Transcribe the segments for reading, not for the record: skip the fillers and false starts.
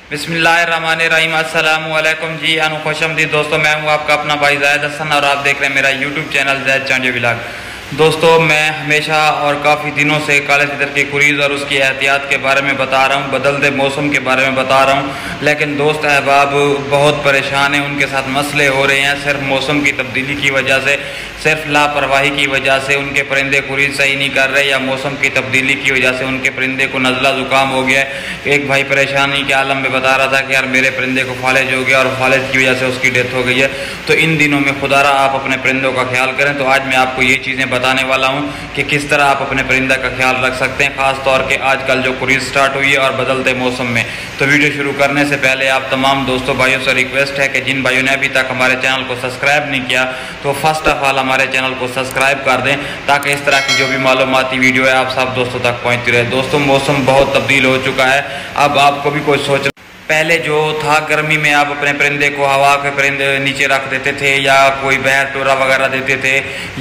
बिस्मिल्लाहिर्रहमानिर्रहीम। अस्सलामु अलैकुम जी खुशमदीद दोस्तों, मैं हूँ आपका अपना भाई ज़ाहिद हसन और आप देख रहे हैं मेरा यूट्यूब चैनल ज़ैद चांजे व्लॉग। दोस्तों, मैं हमेशा और काफ़ी दिनों से काले तितर की कुरीज़ और उसकी एहतियात के बारे में बता रहा हूँ, बदलते मौसम के बारे में बता रहा हूँ, लेकिन दोस्त अहबाब बहुत परेशान हैं, उनके साथ मसले हो रहे हैं सिर्फ मौसम की तब्दीली की वजह से, सिर्फ लापरवाही की वजह से उनके परिंदे कुरीज़ सही नहीं कर रहे या मौसम की तब्दीली की वजह से उनके परिंदे को नज़ला ज़ुकाम हो गया है। एक भाई परेशानी के आलम में बता रहा था कि यार मेरे परिंदे को फालिज हो गया और फालिज की वजह से उसकी डेथ हो गई है। तो इन दिनों में खुदारा आप अपने परिंदों का ख्याल करें। तो आज मैं आपको ये चीज़ें बताने वाला हूँ कि किस तरह आप अपने परिंदा का ख्याल रख सकते हैं, ख़ास तौर के आजकल जो कुरीज़ स्टार्ट हुई है और बदलते मौसम में। तो वीडियो शुरू करने से पहले आप तमाम दोस्तों भाइयों से रिक्वेस्ट है कि जिन भाइयों ने अभी तक हमारे चैनल को सब्सक्राइब नहीं किया तो फर्स्ट ऑफ ऑल हमारे चैनल को सब्सक्राइब कर दें, ताकि इस तरह की जो भी मालूमाती वीडियो है आप सब दोस्तों तक पहुँचती रहे। दोस्तों, मौसम बहुत तब्दील हो चुका है। अब आपको भी कोई सोच, पहले जो था गर्मी में आप अपने परिंदे को हवा के परिंदे नीचे रख देते थे या कोई बहर टोरा वगैरह देते थे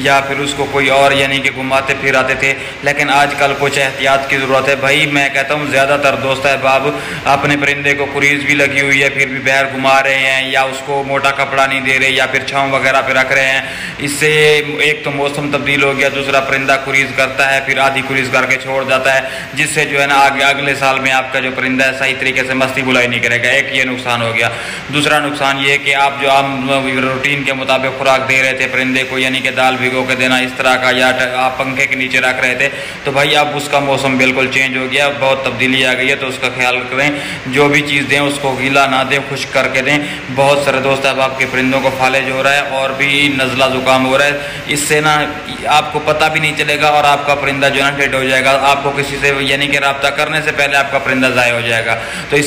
या फिर उसको कोई और यानी कि घुमाते फिराते थे, लेकिन आजकल कुछ एहतियात की ज़रूरत है। भाई मैं कहता हूँ ज़्यादातर दोस्त अहबाब अपने परिंदे को कुरीज़ भी लगी हुई है फिर भी बहर घुमा रहे हैं या उसको मोटा कपड़ा नहीं दे रहे या फिर छाँव वगैरह पे रख रहे हैं। इससे एक तो मौसम तब्दील हो गया, दूसरा परिंदा कुरीज़ करता है फिर आधी कुरीज़ करके छोड़ जाता है, जिससे जो है ना आगे अगले साल में आपका जो परिंदा है सही तरीके से मस्ती बुलाई करेगा। एक ये नुकसान हो गया। दूसरा नुकसान ये कि आप जो आम रूटीन के मुताबिक खुराक दे रहे थे परिंदे को, यानी कि दाल भिगो के देना इस तरह का, या आप पंखे के नीचे रख रहे थे, तो भाई अब उसका मौसम बिल्कुल चेंज हो गया, बहुत तब्दीली आ गई है। तो उसका ख्याल करें, जो भी चीज़ दें उसको गीला ना दें, खुश्क करके दें। बहुत सारे दोस्त अब आपके परिंदों को फालिज हो रहा है और भी नज़ला ज़ुकाम हो रहा है। इससे ना आपको पता भी नहीं चलेगा और आपका परिंदा जो है ना डेड हो जाएगा। आपको किसी से यानी कि रब्ता करने से पहले आपका परिंदा ज़ाय हो जाएगा। तो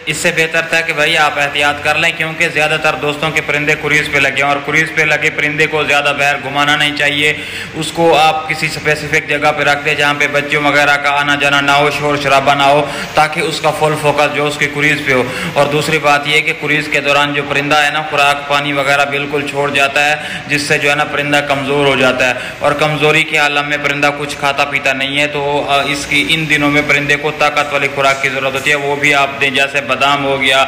इससे बेहतर था कि भाई आप एहतियात कर लें, क्योंकि ज़्यादातर दोस्तों के परिंदे कुरीज़ पे लगे हैं और कुरीज़ पे लगे परिंदे को ज़्यादा बाहर घुमाना नहीं चाहिए। उसको आप किसी स्पेसिफिक जगह पे रख दें जहाँ पे बच्चों वगैरह का आना जाना ना हो, शोर शराबा ना हो, ताकि उसका फुल फोकस जो उसकी कुरीज़ पे हो। और दूसरी बात यह कि कुरीज़ के दौरान जो परिंदा है ना खुराक पानी वगैरह बिल्कुल छोड़ जाता है, जिससे जो है ना परिंदा कमज़ोर हो जाता है और कमज़ोरी के आलम में परिंदा कुछ खाता पीता नहीं है। तो इसकी इन दिनों में परिंदे को ताकत वाली खुराक की ज़रूरत होती है, वो भी आप दें, जैसे बादाम हो गया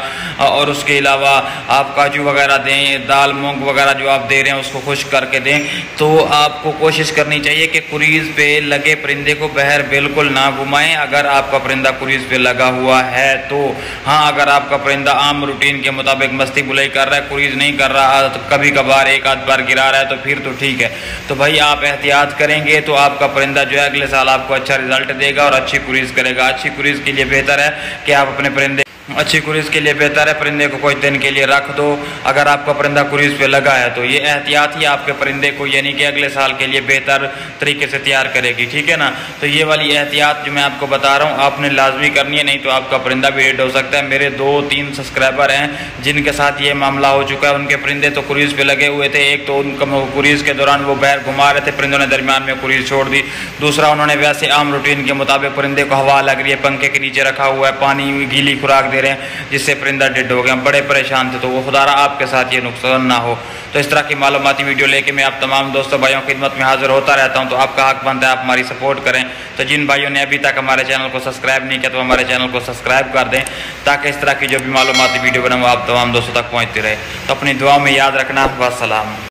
और उसके अलावा आप काजू वगैरह दें, दाल मूंग वगैरह जो आप दे रहे हैं उसको खुश्क करके दें। तो आपको कोशिश करनी चाहिए कि कुरीज़ पे लगे परिंदे को बहर बिल्कुल ना घुमाएं, अगर आपका परिंदा कुरीज़ पे लगा हुआ है तो। हाँ, अगर आपका परिंदा आम रूटीन के मुताबिक मस्ती बुलाई कर रहा है, कुरीज़ नहीं कर रहा, तो कभी कभार एक आध बार गिरा रहा है, तो फिर तो ठीक है। तो भाई आप एहतियात करेंगे तो आपका परिंदा जो है अगले साल आपको अच्छा रिजल्ट देगा और अच्छी कुरीज़ करेगा। अच्छी कुरीज़ के लिए बेहतर है कि आप अपने परिंदे अच्छी कुरीज़ के लिए बेहतर है परिंदे को कुछ दिन के लिए रख दो, अगर आपका परिंदा कुरीज़ पे लगा है तो। ये एहतियात ही आपके परिंदे को यानी कि अगले साल के लिए बेहतर तरीके से तैयार करेगी, ठीक है ना। तो ये वाली एहतियात जो मैं आपको बता रहा हूँ आपने लाजमी करनी है, नहीं तो आपका परिंदा भी डेड हो सकता है। मेरे 2-3 सब्सक्राइबर हैं जिनके साथ ये मामला हो चुका है। उनके परिंदे तो कुरीज़ पे लगे हुए थे, एक तो उनका कुरीज़ के दौरान वो बैर घुमा रहे थे, परिंदों ने दरमियान में कुरीज़ छोड़ दी। दूसरा, उन्होंने वैसे आम रूटीन के मुताबिक परिंदे को हवा लग रही है, पंखे के नीचे रखा हुआ है, पानी गीली खुराक दे रहे हैं, जिससे परिंदा डेड हो गया। बड़े परेशान थे, तो वो खुदारा आपके साथ ये नुकसान ना हो। तो इस तरह की मालूमाती वीडियो लेके मैं आप तमाम दोस्तों भाइयों की खिदमत में हाजिर होता रहता हूं। तो आपका हक बनता है आप हमारी सपोर्ट करें। तो जिन भाइयों ने अभी तक हमारे चैनल को सब्सक्राइब नहीं किया तो हमारे चैनल को सब्सक्राइब कर दें, ताकि इस तरह की जो भी मालूमाती वीडियो बनाऊँ आप तमाम दोस्तों तक पहुँचती रहे। तो अपनी दुआ में याद रखना। वस्सलाम।